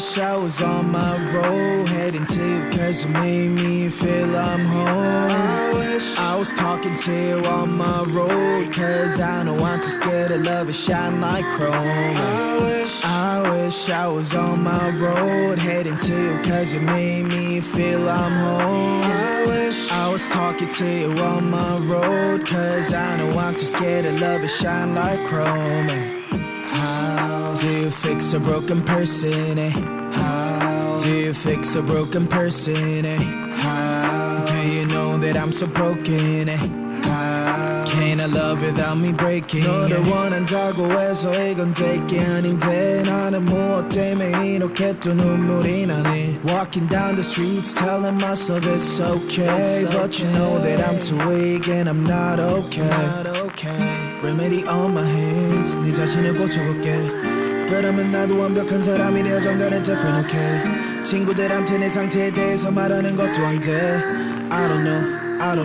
wish I was on my road, heading to you cause you made me feel I'm home. I wish I was talking to you on my road, cause I know I'm too scared to love it shine like chrome. I wish I was on my road, heading to you cause you made me feel I'm home. I wish I was talking to you on my road, cause I know I'm too scared to love it shine like chrome. How do you fix a broken person, eh? How do you fix a broken person, eh? How do you know that I'm so broken, eh? How can I love without me breaking? 너를 원한다고 해서 이건 될 게 아닌데 나는 무엇 때문에 이렇게 또 눈물이 나네. Walking down the streets telling myself it's okay, but you know that I'm too weak and I'm not okay. Remedy on my hands, 네 자신을 고쳐볼게. 그러면 나도 완벽한 사람이 되어 정갈은 different, okay. 친구들한테 내 상태에 대해서 말하는 것도 안 돼. I don't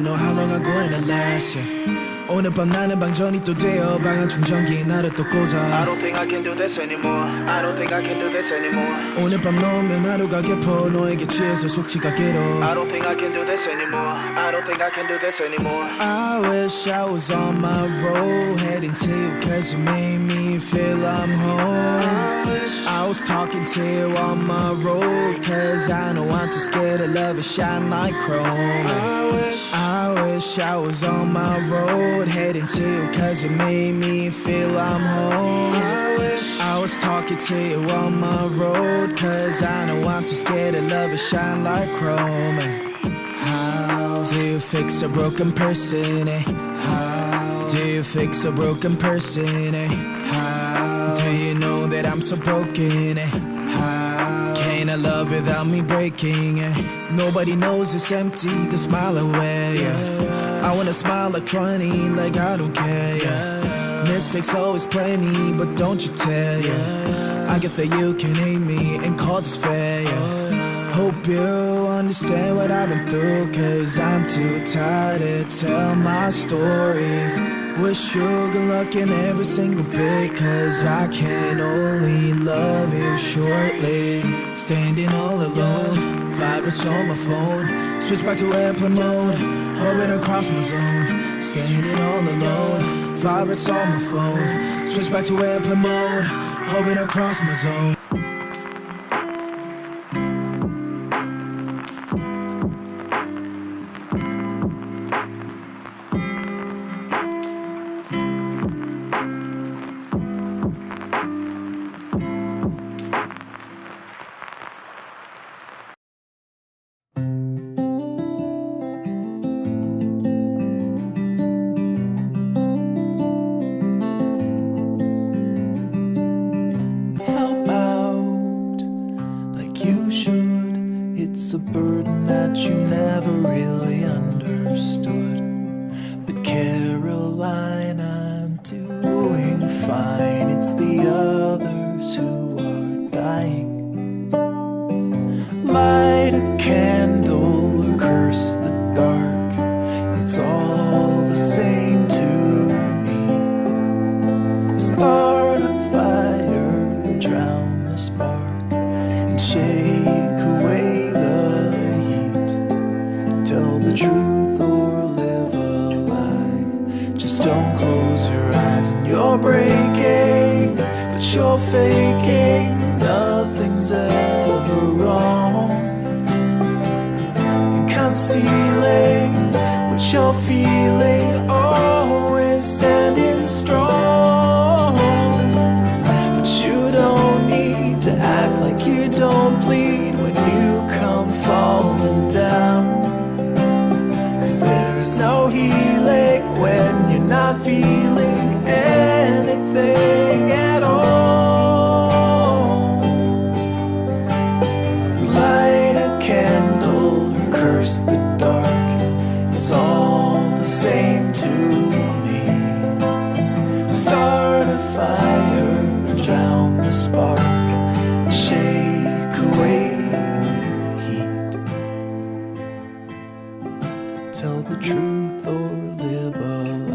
know how long I'm going to last, yeah. 오늘 밤 나는 방전이 또 되어 방한 충전기에 나를 또 꽂아. I don't think I can do this anymore. I don't think I can do this anymore. 오늘 밤 너 없는 하루가 깊어 너에게 취해서 숙취가 길어. I don't think I can do this anymore. I don't think I can do this anymore. I wish I was on my road, heading to you cause you made me feel I'm home. I wish I was talking to you on my road, cause I know I'm too scared to love it shine like chrome. I wish I was on my road, heading to you cause you made me feel I'm home. I wish I was talking to you on my road, cause I know I'm too scared to love it shine like chrome. How do you fix a broken person, eh? How do you fix a broken person, eh? How do you know that I'm so broken, eh? How can I love without me breaking, eh? Nobody knows it's empty, the smile away, yeah. I wanna smile like 20, like I don't care, yeah. Mistakes always plenty, but don't you tell, yeah. I get that you can hate me and call this fair, yeah. Hope you understand what I've been through, cause I'm too tired to tell my story. Wish you good luck in every single bit, cause I can only love you shortly. Standing all alone, vibrates on my phone. Switch back to airplane mode, hovering across my zone. Standing all alone, vibrates on my phone. Switch back to airplane mode, hovering across my zone. It's a burden that you never really understood. But Caroline, I'm doing fine. It's the others who are dying. Light a candle or curse the dark, it's all the same to me. Start a fire, drown the spark, and shake away the heat. Tell the truth or live a lie. Just don't close your eyes and you're breaking, but you're faking. Nothing's ever wrong. And concealing what you're feeling, always standing strong. But you don't need to act like you don't bleed when you come falling down. 'Cause there's no healing when you're not feeling anything at all. Light a candle or curse the dark, it's all the same to me. Start a fire, drown the spark, shake away the heat. Tell the truth or live a lie.